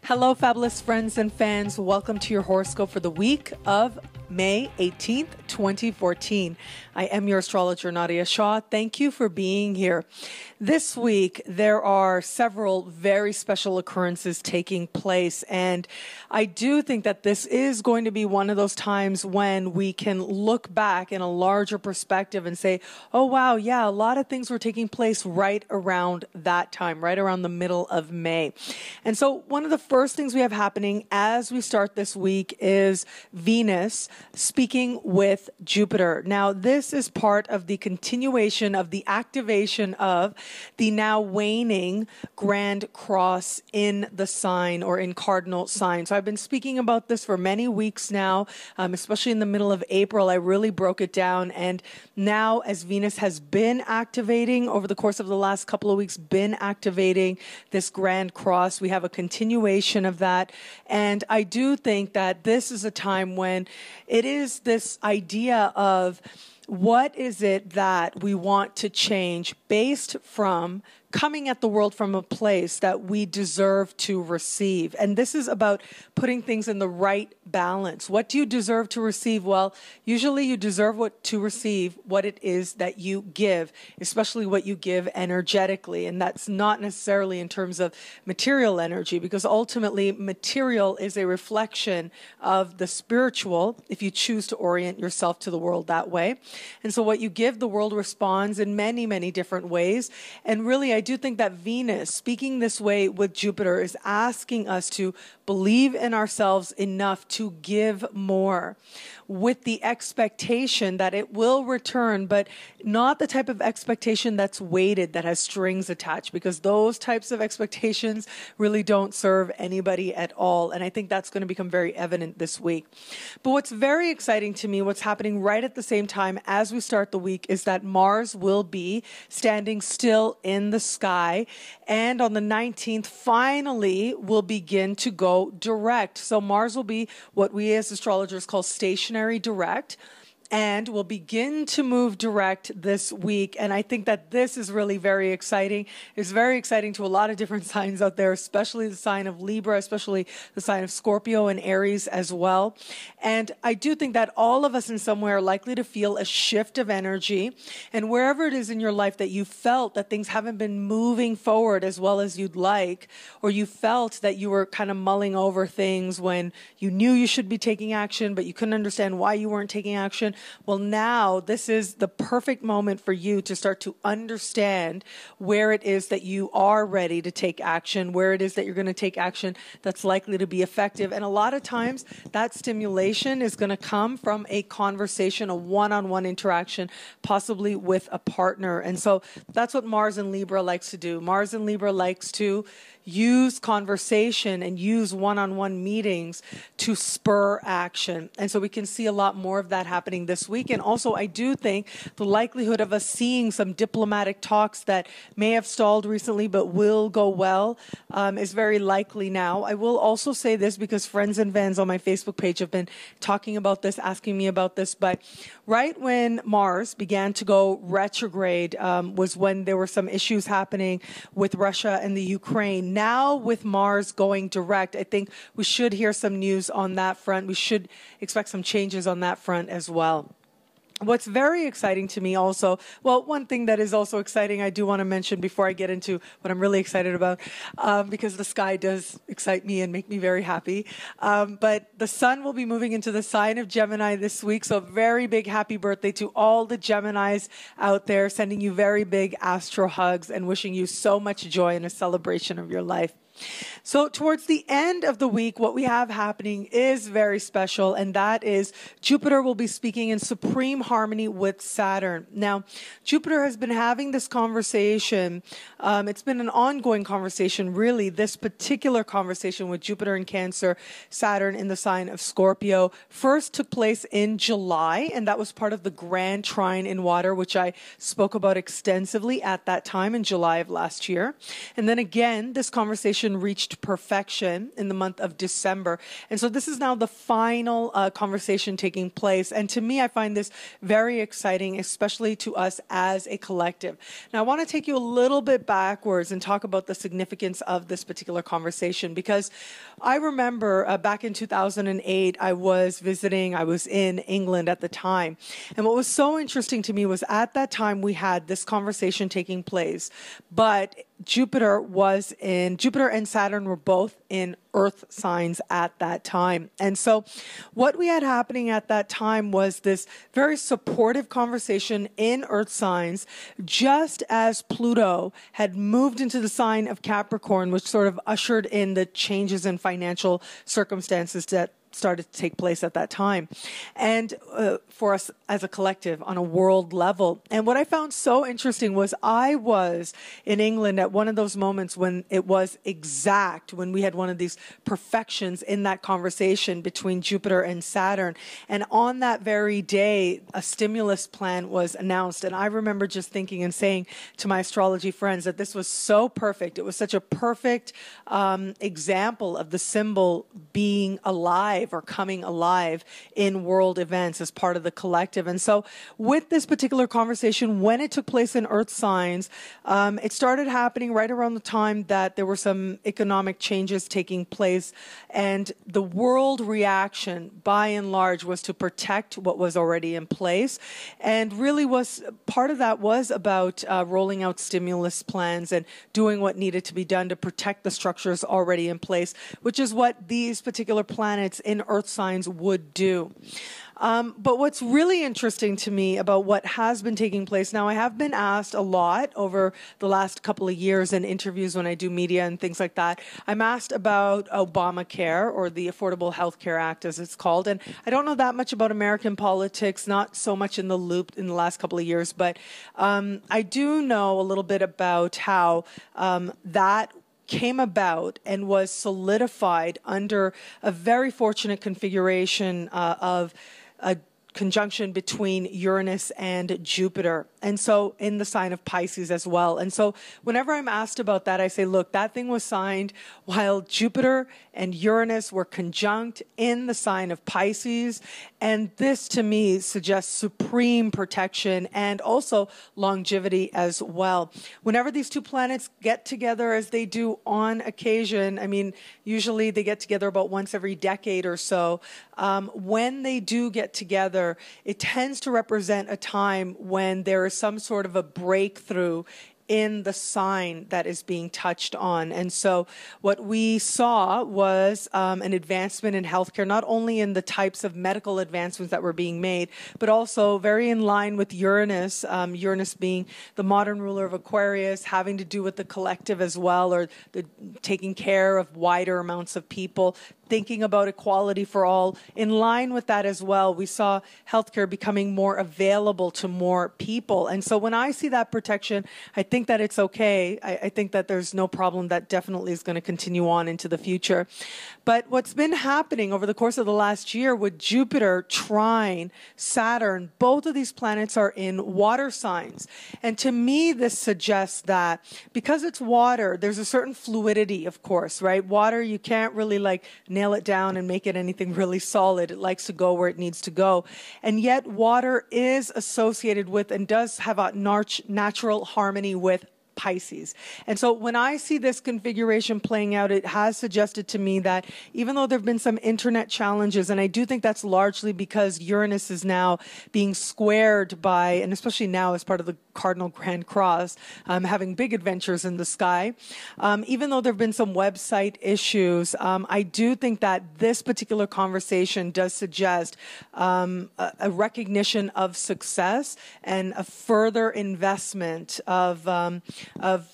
Hello, fabulous friends and fans. Welcome to your horoscope for the week of May 18th, 2014. I am your astrologer, Nadiya Shah. Thank you for being here. This week, there are several very special occurrences taking place, and I do think that this is going to be one of those times when we can look back in a larger perspective and say, oh, wow, yeah, a lot of things were taking place right around that time, right around the middle of May. And so one of the first things we have happening as we start this week is Venus speaking with Jupiter. Now, this is part of the continuation of the activation of the now waning Grand Cross in the sign or in cardinal sign. So I've been speaking about this for many weeks now, especially in the middle of April. I really broke it down. And now as Venus has been activating over the course of the last couple of weeks, been activating this Grand Cross, we have a continuation of that. And I do think that this is a time when it is this idea of what is it that we want to change based from coming at the world from a place that we deserve to receive. And this is about putting things in the right balance. What do you deserve to receive? Well, usually you deserve to receive what it is that you give, especially what you give energetically. And that's not necessarily in terms of material energy, because ultimately material is a reflection of the spiritual if you choose to orient yourself to the world that way. And so what you give, the world responds in many, many different ways. And really, I do think that Venus, speaking this way with Jupiter, is asking us to believe in ourselves enough to give more, with the expectation that it will return, but not the type of expectation that's weighted, that has strings attached, because those types of expectations really don't serve anybody at all. And I think that's going to become very evident this week. But what's very exciting to me, what's happening right at the same time as we start the week, is that Mars will be standing still in the sky. And on the 19th, finally, will begin to go direct. So Mars will be what we as astrologers call stationary direct, and will begin to move direct this week. And I think that this is really very exciting. It's very exciting to a lot of different signs out there, especially the sign of Libra, especially the sign of Scorpio and Aries as well. And I do think that all of us in some way are likely to feel a shift of energy. And wherever it is in your life that you felt that things haven't been moving forward as well as you'd like, or you felt that you were kind of mulling over things when you knew you should be taking action, but you couldn't understand why you weren't taking action, well, now this is the perfect moment for you to start to understand where it is that you are ready to take action, where it is that you're going to take action that's likely to be effective. And a lot of times that stimulation is going to come from a conversation, a one-on-one interaction, possibly with a partner. And so that's what Mars in Libra likes to do. Mars in Libra likes to use conversation and use one-on-one meetings to spur action. And so we can see a lot more of that happening this week. And also, I do think the likelihood of us seeing some diplomatic talks that may have stalled recently but will go well is very likely now. I will also say this because friends and fans on my Facebook page have been talking about this, asking me about this. But right when Mars began to go retrograde was when there were some issues happening with Russia and the Ukraine. Now with Mars going direct, I think we should hear some news on that front. We should expect some changes on that front as well. What's very exciting to me also, well, one thing that is also exciting I do want to mention before I get into what I'm really excited about, because the sky does excite me and make me very happy. But the sun will be moving into the sign of Gemini this week. So very big happy birthday to all the Geminis out there, sending you very big astro hugs and wishing you so much joy and a celebration of your life. So towards the end of the week, what we have happening is very special, and that is Jupiter will be speaking in supreme harmony with Saturn. Now, Jupiter has been having this conversation. It's been an ongoing conversation, really. This particular conversation with Jupiter in Cancer, Saturn in the sign of Scorpio, first took place in July, and that was part of the Grand Trine in Water, which I spoke about extensively at that time in July of last year. And then again, this conversation conversation reached perfection in the month of December. And so this is now the final conversation taking place. And to me, I find this very exciting, especially to us as a collective. Now, I want to take you a little bit backwards and talk about the significance of this particular conversation, because I remember back in 2008, I was in England at the time. And what was so interesting to me was at that time we had this conversation taking place, but Jupiter and Saturn were both in Earth signs at that time. And so what we had happening at that time was this very supportive conversation in Earth signs, just as Pluto had moved into the sign of Capricorn, which sort of ushered in the changes in financial circumstances that started to take place at that time, and for us as a collective on a world level. And what I found so interesting was I was in England at one of those moments when it was exact, when we had one of these perfections in that conversation between Jupiter and Saturn. And on that very day, a stimulus plan was announced. And I remember just thinking and saying to my astrology friends that this was so perfect. It was such a perfect example of the symbol being alive or coming alive in world events as part of the collective. And so with this particular conversation, when it took place in Earth signs, it started happening right around the time that there were some economic changes taking place. And the world reaction, by and large, was to protect what was already in place. And really was part of that was about rolling out stimulus plans and doing what needed to be done to protect the structures already in place, which is what these particular planets in Earth signs would do. But what's really interesting to me about what has been taking place now, I have been asked a lot over the last couple of years in interviews when I do media and things like that. I'm asked about Obamacare, or the Affordable Health Care Act as it's called. And I don't know that much about American politics, not so much in the loop in the last couple of years, but I do know a little bit about how that came about and was solidified under a very fortunate configuration of a conjunction between Uranus and Jupiter, and so in the sign of Pisces as well. And so whenever I'm asked about that, I say, look, that thing was signed while Jupiter and Uranus were conjunct in the sign of Pisces, and this to me suggests supreme protection and also longevity as well. Whenever these two planets get together, as they do on occasion, I mean, usually they get together about once every decade or so, when they do get together, it tends to represent a time when there is some sort of a breakthrough in the sign that is being touched on. And so what we saw was an advancement in healthcare, not only in the types of medical advancements that were being made, but also very in line with Uranus, Uranus being the modern ruler of Aquarius, having to do with the collective as well, or the taking care of wider amounts of people, thinking about equality for all. In line with that as well, we saw healthcare becoming more available to more people. And so when I see that protection, I think that it's okay. I think that there's no problem. That definitely is going to continue on into the future. But what's been happening over the course of the last year with Jupiter, trine, Saturn, both of these planets are in water signs. And to me, this suggests that because it's water, there's a certain fluidity, of course, right? Water, you can't really like nail it down and make it anything really solid. It likes to go where it needs to go. And yet water is associated with and does have a natural harmony with Pisces. And so when I see this configuration playing out, it has suggested to me that even though there have been some internet challenges, and I do think that's largely because Uranus is now being squared by, and especially now as part of the Cardinal Grand Cross, having big adventures in the sky. Even though there have been some website issues, I do think that this particular conversation does suggest a recognition of success and a further investment of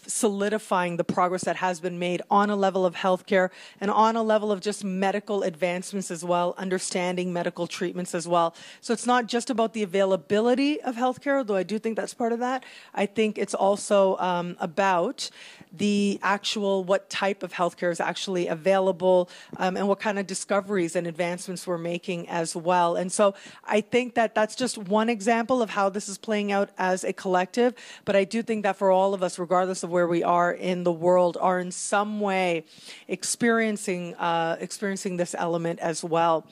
solidifying the progress that has been made on a level of healthcare and on a level of just medical advancements as well, understanding medical treatments as well. So it's not just about the availability of healthcare, though I do think that's part of that. I think it's also about the actual, what type of healthcare is actually available, and what kind of discoveries and advancements we're making as well. And so I think that that's just one example of how this is playing out as a collective. But I do think that for all of us, regardless of where we are in the world, are in some way experiencing this element as well.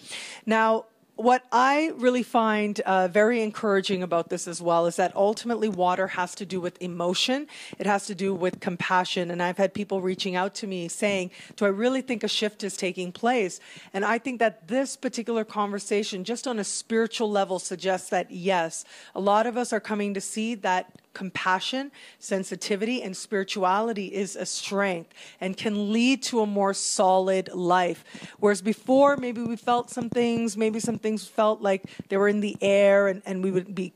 Now, what I really find very encouraging about this as well is that ultimately water has to do with emotion. It has to do with compassion. And I've had people reaching out to me saying, do I really think a shift is taking place? And I think that this particular conversation, just on a spiritual level, suggests that yes, a lot of us are coming to see that compassion, sensitivity, and spirituality is a strength and can lead to a more solid life. Whereas before, maybe we felt some things, maybe some things felt like they were in the air, and we would be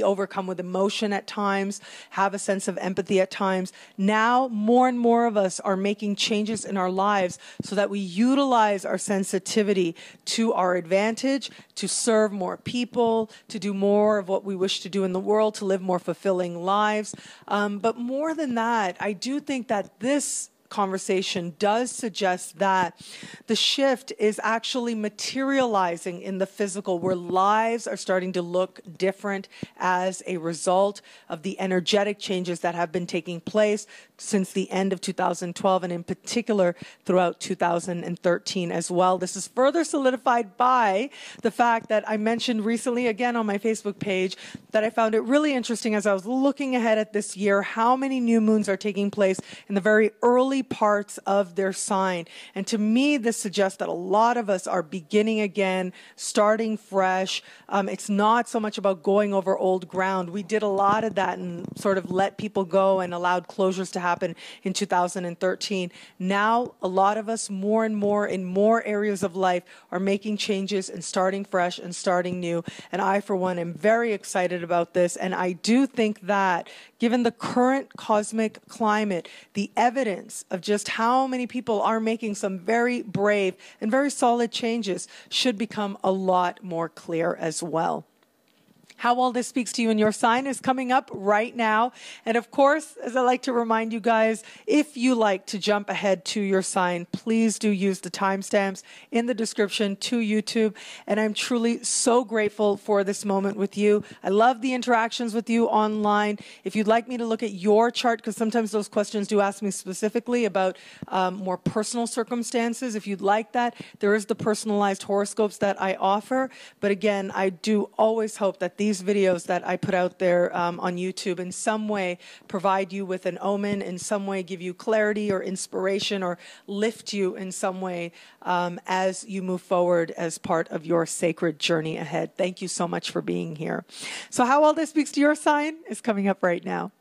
overcome with emotion at times, have a sense of empathy at times. Now, more and more of us are making changes in our lives so that we utilize our sensitivity to our advantage, to serve more people, to do more of what we wish to do in the world, to live more fulfilling lives. But more than that, I do think that this conversation does suggest that the shift is actually materializing in the physical, where lives are starting to look different as a result of the energetic changes that have been taking place since the end of 2012, and in particular throughout 2013 as well. This is further solidified by the fact that I mentioned recently, again on my Facebook page, that I found it really interesting as I was looking ahead at this year, how many new moons are taking place in the very early parts of their sign. And to me, this suggests that a lot of us are beginning again, starting fresh. It's not so much about going over old ground. We did a lot of that and sort of let people go and allowed closures to happen in 2013. Now, a lot of us more and more in more areas of life are making changes and starting fresh and starting new. And I, for one, am very excited about this. And I do think that given the current cosmic climate, the evidence of just how many people are making some very brave and very solid changes should become a lot more clear as well. How well this speaks to you in your sign is coming up right now. And of course, as I like to remind you guys, if you like to jump ahead to your sign, please do use the timestamps in the description to YouTube. And I'm truly so grateful for this moment with you. I love the interactions with you online. If you'd like me to look at your chart, because sometimes those questions do ask me specifically about more personal circumstances, if you'd like that, there is the personalized horoscopes that I offer. But again, I do always hope that these videos that I put out there on YouTube in some way provide you with an omen, in some way give you clarity or inspiration, or lift you in some way as you move forward as part of your sacred journey ahead. Thank you so much for being here. So how all this speaks to your sign is coming up right now.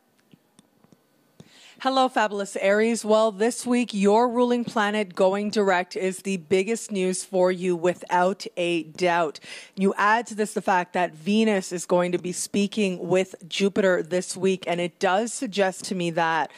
Hello, fabulous Aries. Well, this week, your ruling planet going direct is the biggest news for you without a doubt. You add to this the fact that Venus is going to be speaking with Jupiter this week, and it does suggest to me that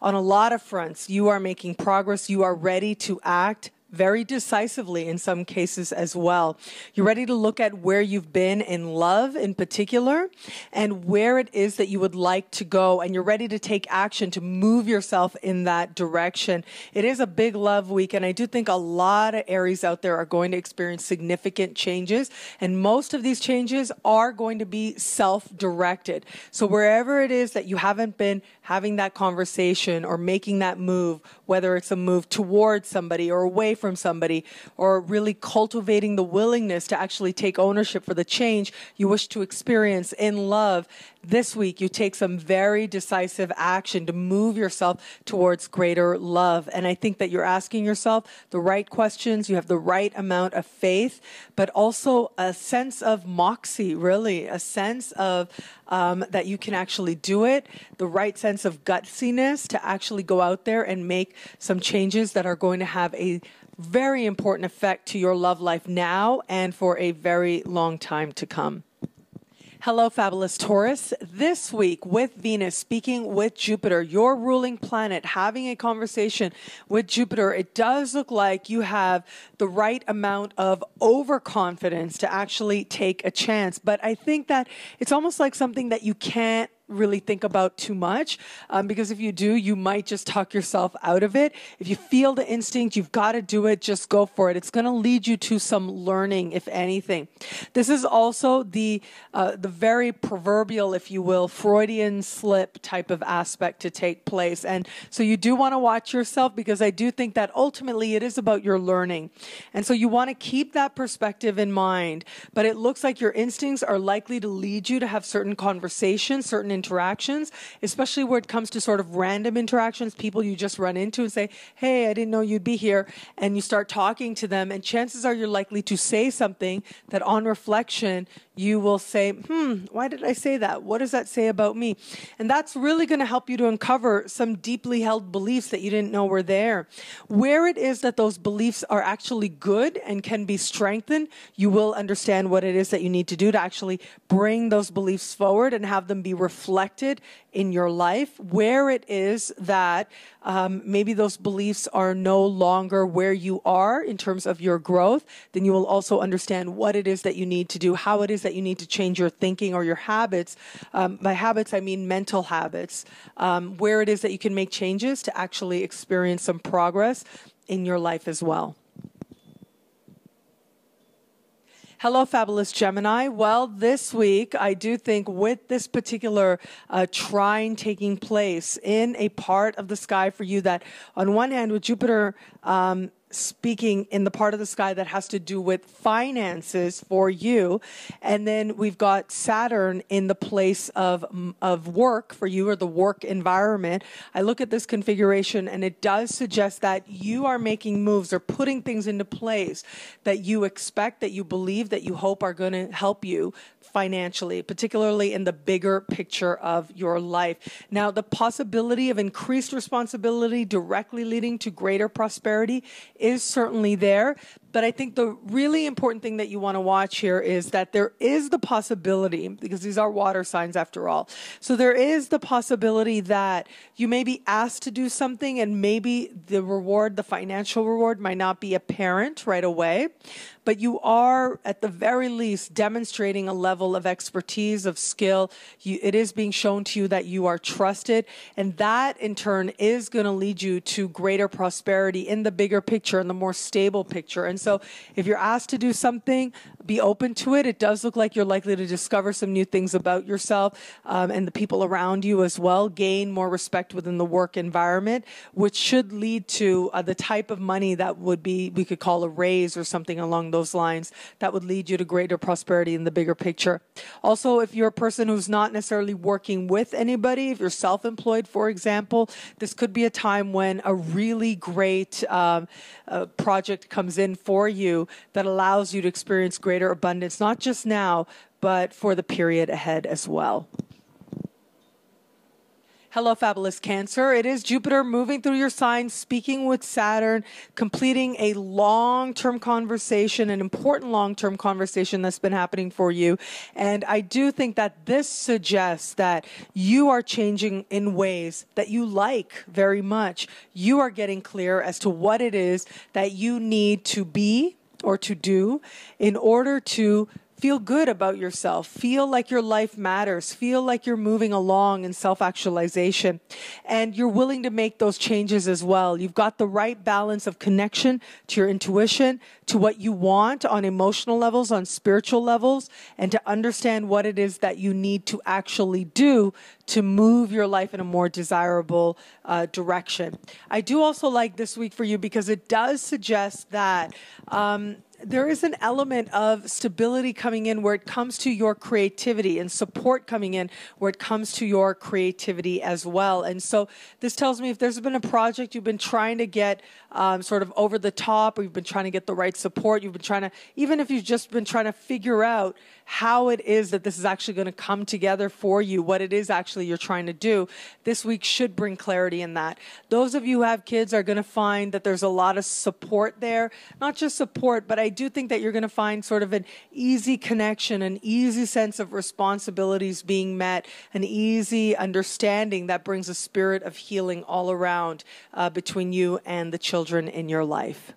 on a lot of fronts, you are making progress. You are ready to act very decisively in some cases as well. You're ready to look at where you've been in love in particular and where it is that you would like to go, and you're ready to take action to move yourself in that direction. It is a big love week, and I do think a lot of Aries out there are going to experience significant changes, and most of these changes are going to be self-directed. So wherever it is that you haven't been having that conversation or making that move, whether it's a move towards somebody or away from somebody, or really cultivating the willingness to actually take ownership for the change you wish to experience in love, this week you take some very decisive action to move yourself towards greater love. And I think that you're asking yourself the right questions, you have the right amount of faith, but also a sense of moxie, really, a sense of that you can actually do it, the right sense of gutsiness to actually go out there and make some changes that are going to have a very important effect to your love life now and for a very long time to come. Hello, fabulous Taurus. This week with Venus speaking with Jupiter, your ruling planet, having a conversation with Jupiter, it does look like you have the right amount of overconfidence to actually take a chance. But I think that it's almost like something that you can't really think about too much, because if you do, you might just talk yourself out of it. If you feel the instinct, you've got to do it, just go for it. It's going to lead you to some learning, if anything. This is also the very proverbial, if you will, Freudian slip type of aspect to take place. And so you do want to watch yourself, because I do think that ultimately it is about your learning. And so you want to keep that perspective in mind, but it looks like your instincts are likely to lead you to have certain conversations, certain interactions, especially where it comes to sort of random interactions, people you just run into and say, hey, I didn't know you'd be here. And you start talking to them, and chances are you're likely to say something that on reflection, you will say, why did I say that? What does that say about me? And that's really going to help you to uncover some deeply held beliefs that you didn't know were there. Where it is that those beliefs are actually good and can be strengthened, you will understand what it is that you need to do to actually bring those beliefs forward and have them be reflected in your life. Where it is that maybe those beliefs are no longer where you are in terms of your growth, then you will also understand what it is that you need to do, how it is that you need to change your thinking or your habits. By habits, I mean mental habits, where it is that you can make changes to actually experience some progress in your life as well. Hello, fabulous Gemini. Well, this week, I do think with this particular trine taking place in a part of the sky for you that, on one hand, with Jupiter speaking in the part of the sky that has to do with finances for you, and then we've got Saturn in the place of work for you, or the work environment. I look at this configuration and it does suggest that you are making moves or putting things into place that you expect, that you believe, that you hope are going to help you financially, particularly in the bigger picture of your life. Now, the possibility of increased responsibility directly leading to greater prosperity is certainly there. But I think the really important thing that you want to watch here is that there is the possibility, because these are water signs after all, so there is the possibility that you may be asked to do something and maybe the reward, the financial reward, might not be apparent right away, but you are at the very least demonstrating a level of expertise, of skill. It is being shown to you that you are trusted, and that in turn is going to lead you to greater prosperity in the bigger picture, in the more stable picture. And so if you're asked to do something, be open to it. It does look like you're likely to discover some new things about yourself and the people around you as well, gain more respect within the work environment, which should lead to the type of money that would be, we could call a raise or something along those lines, that would lead you to greater prosperity in the bigger picture. Also, if you're a person who's not necessarily working with anybody, if you're self-employed, for example, this could be a time when a really great project comes in for you that allows you to experience greater abundance, not just now, but for the period ahead as well. Hello, fabulous Cancer. It is Jupiter moving through your sign, speaking with Saturn, completing a long-term conversation, an important long-term conversation that's been happening for you. And I do think that this suggests that you are changing in ways that you like very much. You are getting clear as to what it is that you need to be or to do in order to feel good about yourself, feel like your life matters, feel like you're moving along in self-actualization, and you're willing to make those changes as well. You've got the right balance of connection to your intuition, to what you want on emotional levels, on spiritual levels, and to understand what it is that you need to actually do to move your life in a more desirable direction. I do also like this week for you because it does suggest that there is an element of stability coming in where it comes to your creativity, and support coming in where it comes to your creativity as well. And so this tells me if there's been a project you've been trying to get sort of over the top, or you've been trying to get the right support, you've been trying to, even if you've just been trying to figure out how it is that this is actually going to come together for you, what it is actually you're trying to do, this week should bring clarity in that. Those of you who have kids are going to find that there's a lot of support there, not just support, but I do think that you're going to find sort of an easy connection, an easy sense of responsibilities being met, an easy understanding that brings a spirit of healing all around between you and the children in your life.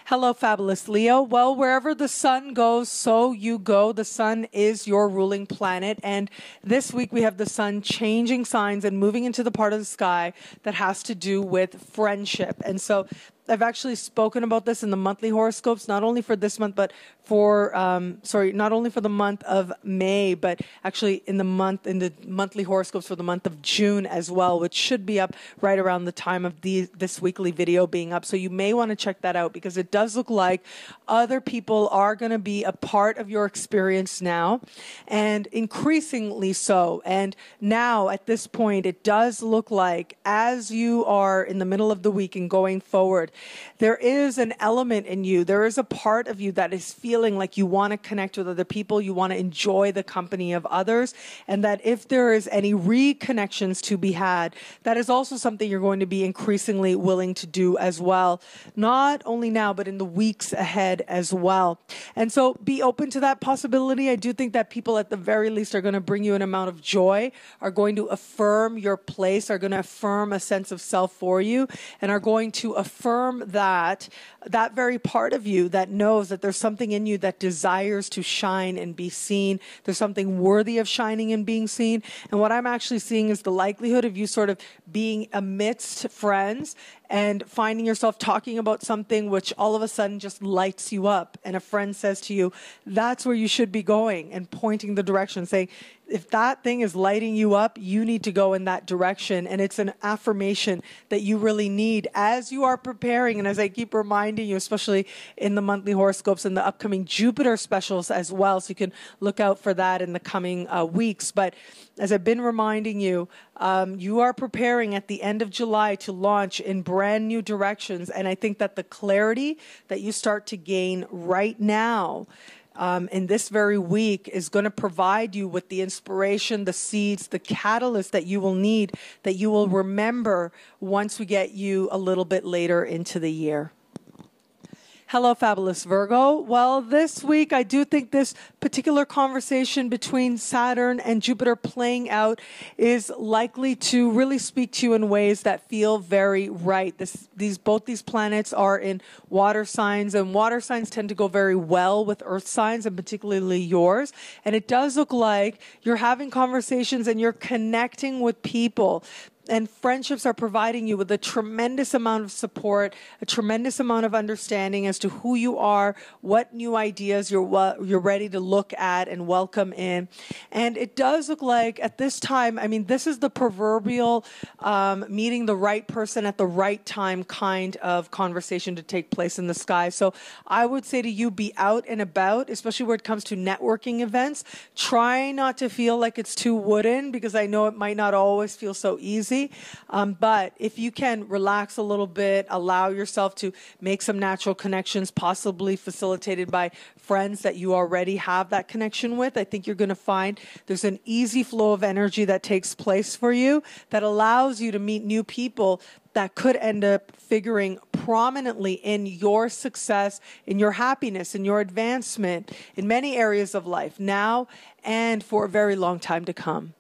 Hello, fabulous Leo. Well, wherever the sun goes, so you go. The sun is your ruling planet. And this week we have the sun changing signs and moving into the part of the sky that has to do with friendship. And so I've actually spoken about this in the monthly horoscopes, not only for this month, but for, not only for the month of May, but actually in the monthly horoscopes for the month of June as well, which should be up right around the time of this weekly video being up. So you may want to check that out because it does look like other people are going to be a part of your experience now, and increasingly so. And now at this point, it does look like as you are in the middle of the week and going forward, there is an element in you, there is a part of you that is feeling like you want to connect with other people, you want to enjoy the company of others, and that if there is any reconnections to be had, that is also something you're going to be increasingly willing to do as well. Not only now, but in the weeks ahead as well. And so be open to that possibility. I do think that people at the very least are going to bring you an amount of joy, are going to affirm your place, are going to affirm a sense of self for you, and are going to affirm that very part of you that knows that there's something in you that desires to shine and be seen. There's something worthy of shining and being seen. And what I'm actually seeing is the likelihood of you sort of being amidst friends and finding yourself talking about something which all of a sudden just lights you up. And a friend says to you, that's where you should be going, and pointing the direction, saying, if that thing is lighting you up, you need to go in that direction. And it's an affirmation that you really need as you are preparing. And as I keep reminding you, especially in the monthly horoscopes and the upcoming Jupiter specials as well. So you can look out for that in the coming weeks. But as I've been reminding you, you are preparing at the end of July to launch in brand new directions. And I think that the clarity that you start to gain right now in this very week is going to provide you with the inspiration, the seeds, the catalyst that you will need, that you will remember once we get you a little bit later into the year. Hello, fabulous Virgo. Well, this week, I do think this particular conversation between Saturn and Jupiter playing out is likely to really speak to you in ways that feel very right. Both these planets are in water signs, and water signs tend to go very well with earth signs, and particularly yours. And it does look like you're having conversations and you're connecting with people. And friendships are providing you with a tremendous amount of support, a tremendous amount of understanding as to who you are, what new ideas you're ready to look at and welcome in. And it does look like at this time, I mean, this is the proverbial meeting the right person at the right time kind of conversation to take place in the sky. So I would say to you, be out and about, especially where it comes to networking events. Try not to feel like it's too wooden, because I know it might not always feel so easy. But if you can relax a little bit, allow yourself to make some natural connections, possibly facilitated by friends that you already have that connection with, I think you're going to find there's an easy flow of energy that takes place for you that allows you to meet new people that could end up figuring prominently in your success, in your happiness, in your advancement, in many areas of life now and for a very long time to come.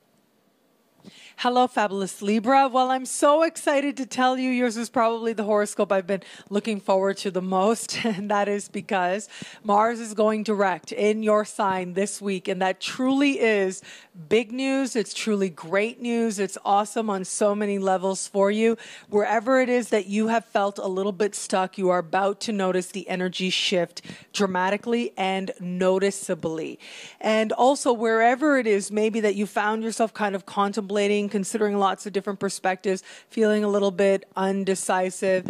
Hello, fabulous Libra. Well, I'm so excited to tell you yours is probably the horoscope I've been looking forward to the most, and that is because Mars is going direct in your sign this week, and that truly is big news. It's truly great news. It's awesome on so many levels for you. Wherever it is that you have felt a little bit stuck, you are about to notice the energy shift dramatically and noticeably. And also wherever it is maybe that you found yourself kind of contemplating, considering lots of different perspectives, feeling a little bit undecisive,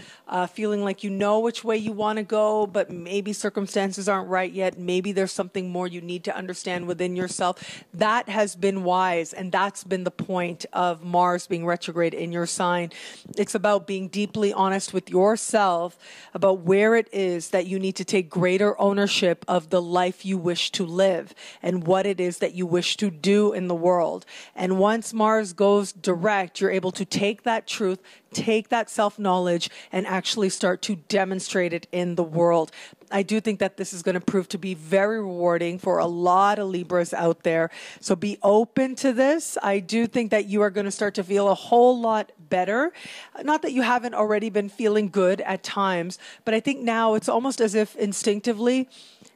feeling like you know which way you want to go, but maybe circumstances aren't right yet. Maybe there's something more you need to understand within yourself. That has been wise, and that's been the point of Mars being retrograde in your sign. It's about being deeply honest with yourself about where it is that you need to take greater ownership of the life you wish to live and what it is that you wish to do in the world. And once Mars goes goes direct, you're able to take that truth, take that self-knowledge, and actually start to demonstrate it in the world. I do think that this is going to prove to be very rewarding for a lot of Libras out there. So be open to this. I do think that you are going to start to feel a whole lot better. Not that you haven't already been feeling good at times, but I think now it's almost as if instinctively,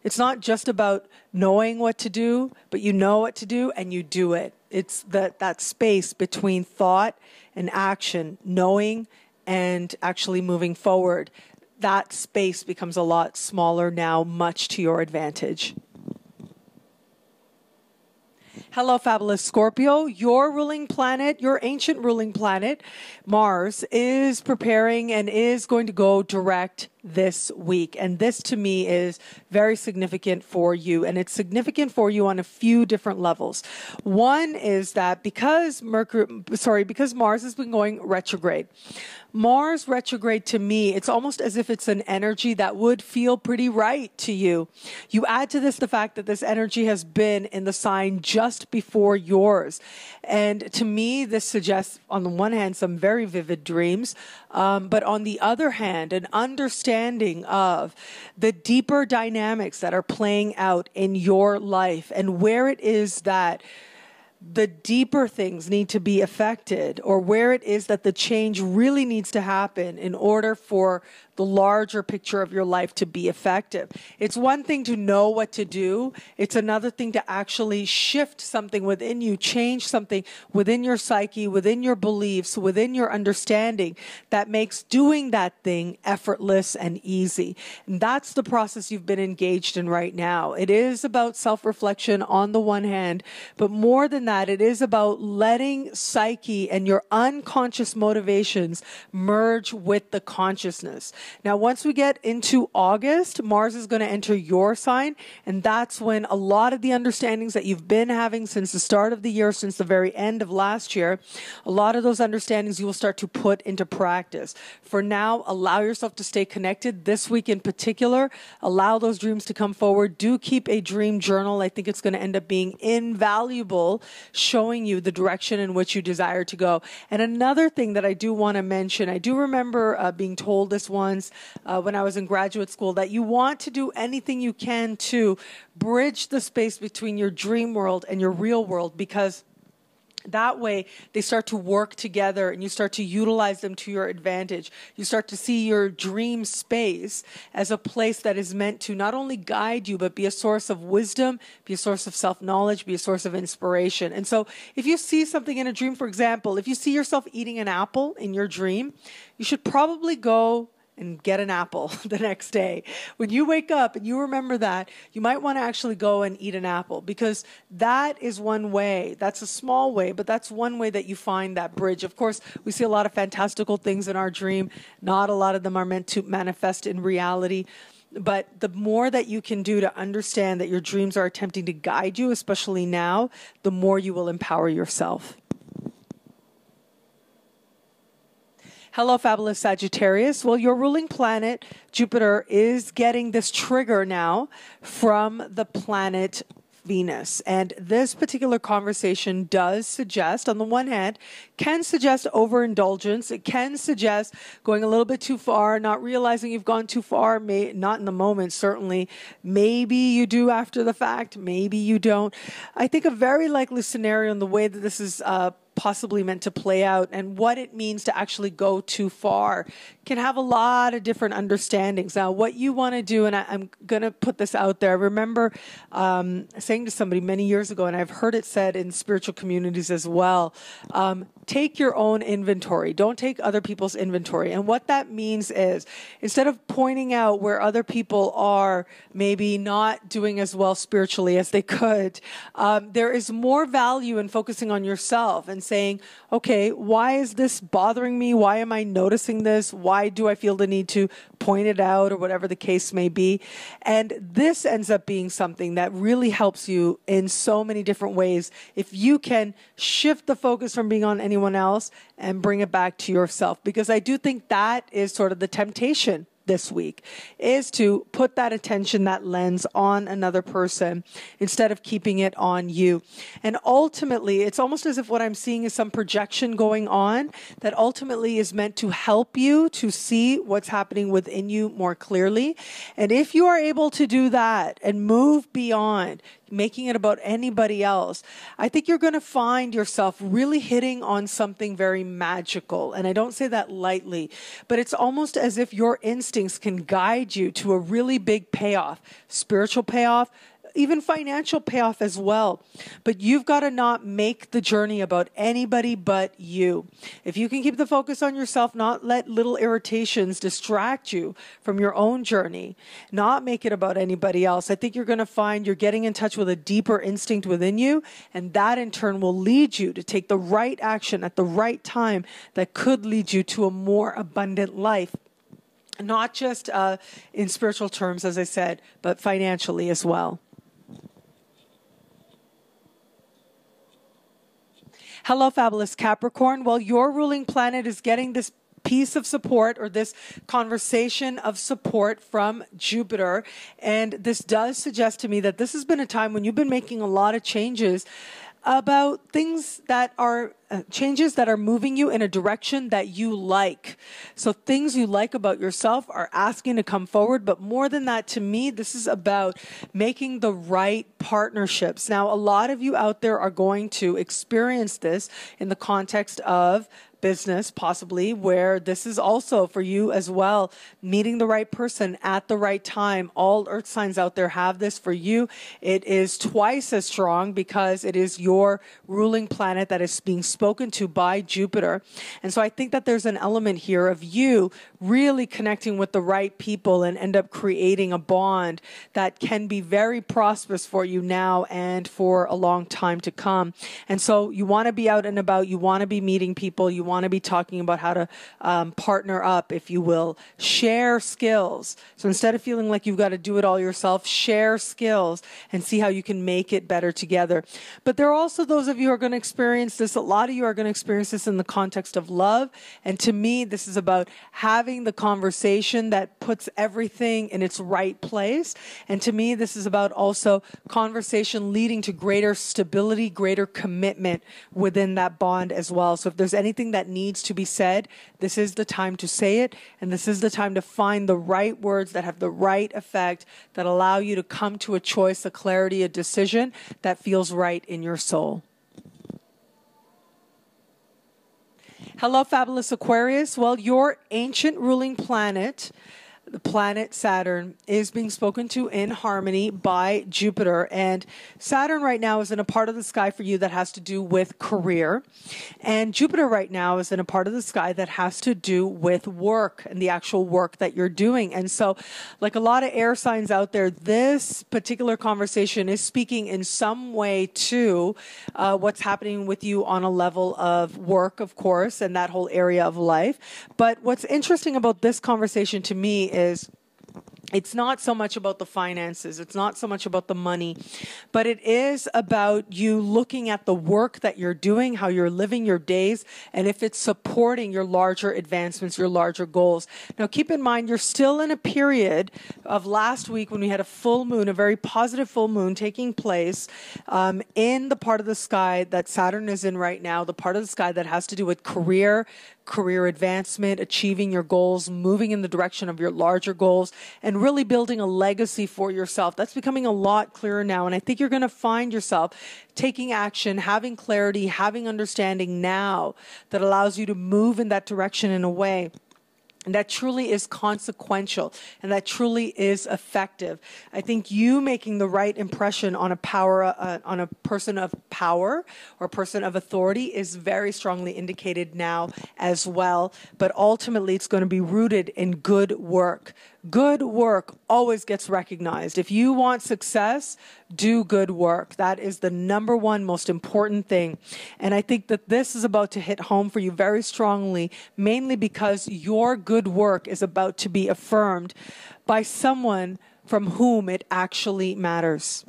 it's not just about knowing what to do, but you know what to do and you do it. It's that space between thought and action, knowing and actually moving forward. That space becomes a lot smaller now, much to your advantage. Hello, fabulous Scorpio. Your ruling planet, your ancient ruling planet, Mars, is preparing and is going to go direct this week. And this to me is very significant for you. And it's significant for you on a few different levels. One is that because Mars has been going retrograde, Mars retrograde to me, it's almost as if it's an energy that would feel pretty right to you. You add to this the fact that this energy has been in the sign just before yours. And to me, this suggests, on the one hand, some very vivid dreams, but on the other hand, an understanding of the deeper dynamics that are playing out in your life and where it is that the deeper things need to be affected, or where it is that the change really needs to happen in order for the larger picture of your life to be effective. It's one thing to know what to do. It's another thing to actually shift something within you, change something within your psyche, within your beliefs, within your understanding that makes doing that thing effortless and easy. And that's the process you've been engaged in right now. It is about self-reflection on the one hand, but more than that, it is about letting psyche and your unconscious motivations merge with the consciousness. Now, once we get into August, Mars is going to enter your sign, and that's when a lot of the understandings that you've been having since the start of the year, since the very end of last year, a lot of those understandings you will start to put into practice. For now, allow yourself to stay connected. This week in particular, allow those dreams to come forward. Do keep a dream journal. I think it's going to end up being invaluable, showing you the direction in which you desire to go. And another thing that I do want to mention, I do remember being told this once when I was in graduate school, that you want to do anything you can to bridge the space between your dream world and your real world, because that way they start to work together and you start to utilize them to your advantage. You start to see your dream space as a place that is meant to not only guide you, but be a source of wisdom, be a source of self-knowledge, be a source of inspiration. And so if you see something in a dream, for example, if you see yourself eating an apple in your dream, you should probably go and get an apple the next day. When you wake up and you remember that, you might want to actually go and eat an apple, because that is one way. That's a small way, but that's one way that you find that bridge. Of course, we see a lot of fantastical things in our dream. Not a lot of them are meant to manifest in reality. But the more that you can do to understand that your dreams are attempting to guide you, especially now, the more you will empower yourself. Hello, fabulous Sagittarius. Well, your ruling planet, Jupiter, is getting this trigger now from the planet Venus. And this particular conversation does suggest, on the one hand, can suggest overindulgence. It can suggest going a little bit too far, not realizing you've gone too far, not in the moment, certainly. Maybe you do after the fact, maybe you don't. I think a very likely scenario in the way that this is possibly meant to play out and what it means to actually go too far can have a lot of different understandings. Now, what you want to do, and I'm going to put this out there, I remember saying to somebody many years ago, and I've heard it said in spiritual communities as well, take your own inventory. Don't take other people's inventory. And what that means is, instead of pointing out where other people are maybe not doing as well spiritually as they could, there is more value in focusing on yourself and saying, okay, why is this bothering me? Why am I noticing this? Why do I feel the need to point it out, or whatever the case may be? And this ends up being something that really helps you in so many different ways. If you can shift the focus from being on anyone else and bring it back to yourself, because I do think that is sort of the temptation this week is to put that attention, that lens on another person instead of keeping it on you. And ultimately, it's almost as if what I'm seeing is some projection going on that ultimately is meant to help you to see what's happening within you more clearly. And if you are able to do that and move beyond making it about anybody else, I think you're going to find yourself really hitting on something very magical. And I don't say that lightly, but it's almost as if your instincts can guide you to a really big payoff, spiritual payoff, even financial payoff as well. But you've got to not make the journey about anybody but you. If you can keep the focus on yourself, not let little irritations distract you from your own journey, not make it about anybody else, I think you're going to find you're getting in touch with a deeper instinct within you, and that in turn will lead you to take the right action at the right time that could lead you to a more abundant life. Not just in spiritual terms, as I said, but financially as well. Hello, fabulous Capricorn. Well, your ruling planet is getting this piece of support or this conversation of support from Jupiter. And this does suggest to me that this has been a time when you've been making a lot of changes about things that are changes that are moving you in a direction that you like. So things you like about yourself are asking to come forward. But more than that, to me, this is about making the right partnerships. Now, a lot of you out there are going to experience this in the context of business, possibly, where this is also for you as well, meeting the right person at the right time. All earth signs out there have this for you. It is twice as strong because it is your ruling planet that is being spoken to by Jupiter. And so I think that there's an element here of you really connecting with the right people and end up creating a bond that can be very prosperous for you now and for a long time to come. And so you want to be out and about, you want to be meeting people, you want to be talking about how to partner up, if you will, share skills. So instead of feeling like you've got to do it all yourself, share skills and see how you can make it better together. But there are also those of you who are going to experience this. A lot of you are going to experience this in the context of love. And to me, this is about having the conversation that puts everything in its right place. And to me, this is about also conversation leading to greater stability, greater commitment within that bond as well. So if there's anything that needs to be said, this is the time to say it, and this is the time to find the right words that have the right effect that allow you to come to a choice, a clarity, a decision that feels right in your soul. Hello, fabulous Aquarius. Well, your ancient ruling planet, the planet Saturn, is being spoken to in harmony by Jupiter. And Saturn right now is in a part of the sky for you that has to do with career. And Jupiter right now is in a part of the sky that has to do with work and the actual work that you're doing. And so, like a lot of air signs out there, this particular conversation is speaking in some way to what's happening with you on a level of work, of course, and that whole area of life. But what's interesting about this conversation to me is it's not so much about the finances. It's not so much about the money, but it is about you looking at the work that you're doing, how you're living your days, and if it's supporting your larger advancements, your larger goals. Now, keep in mind, you're still in a period of last week when we had a full moon, a very positive full moon taking place in the part of the sky that Saturn is in right now, the part of the sky that has to do with career advancement, achieving your goals, moving in the direction of your larger goals, and really building a legacy for yourself. That's becoming a lot clearer now. And I think you're going to find yourself taking action, having clarity, having understanding now that allows you to move in that direction in a way and that truly is consequential and that truly is effective. I think you making the right impression on a person of power or person of authority is very strongly indicated now as well. But ultimately, it's going to be rooted in good work. Good work always gets recognized. If you want success, do good work. That is the number one most important thing. And I think that this is about to hit home for you very strongly, mainly because your good work is about to be affirmed by someone from whom it actually matters.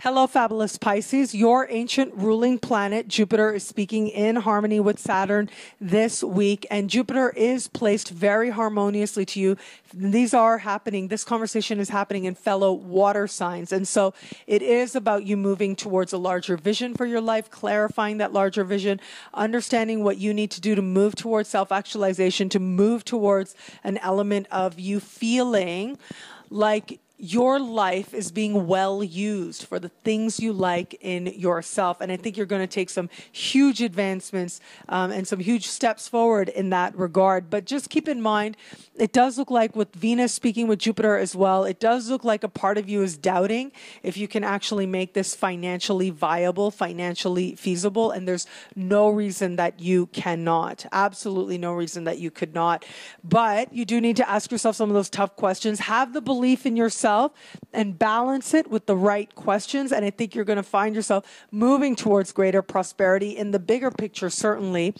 Hello, fabulous Pisces. Your ancient ruling planet, Jupiter, is speaking in harmony with Saturn this week, and Jupiter is placed very harmoniously to you. These are happening. This conversation is happening in fellow water signs. And so it is about you moving towards a larger vision for your life, clarifying that larger vision, understanding what you need to do to move towards self-actualization, to move towards an element of you feeling like your life is being well used for the things you like in yourself. And I think you're going to take some huge advancements and some huge steps forward in that regard. But just keep in mind, it does look like with Venus speaking with Jupiter as well, it does look like a part of you is doubting if you can actually make this financially viable, financially feasible. And there's no reason that you cannot. Absolutely no reason that you could not. But you do need to ask yourself some of those tough questions. Have the belief in yourself and balance it with the right questions. And I think you're going to find yourself moving towards greater prosperity in the bigger picture, certainly.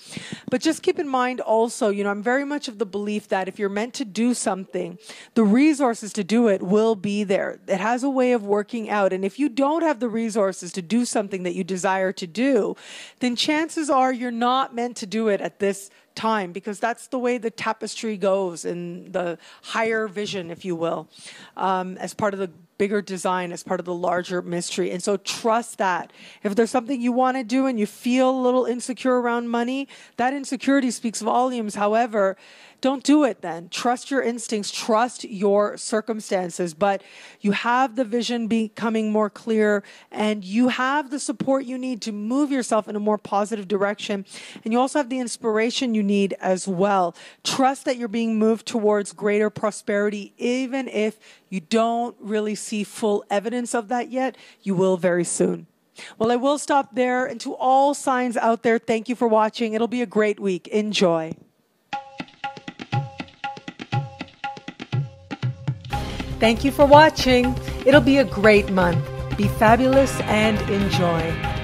But just keep in mind also, I'm very much of the belief that if you're meant to do something, the resources to do it will be there. It has a way of working out. And if you don't have the resources to do something that you desire to do, then chances are you're not meant to do it at this time, because that's the way the tapestry goes in the higher vision, if you will, as part of the bigger design, as part of the larger mystery. And so trust that. If there's something you want to do and you feel a little insecure around money, that insecurity speaks volumes. However, don't do it then. Trust your instincts, trust your circumstances, but you have the vision becoming more clear and you have the support you need to move yourself in a more positive direction. And you also have the inspiration you need as well. Trust that you're being moved towards greater prosperity, even if you don't really see full evidence of that yet. You will very soon. Well, I will stop there. And to all signs out there, thank you for watching. It'll be a great week. Enjoy. Thank you for watching. It'll be a great month. Be fabulous and enjoy.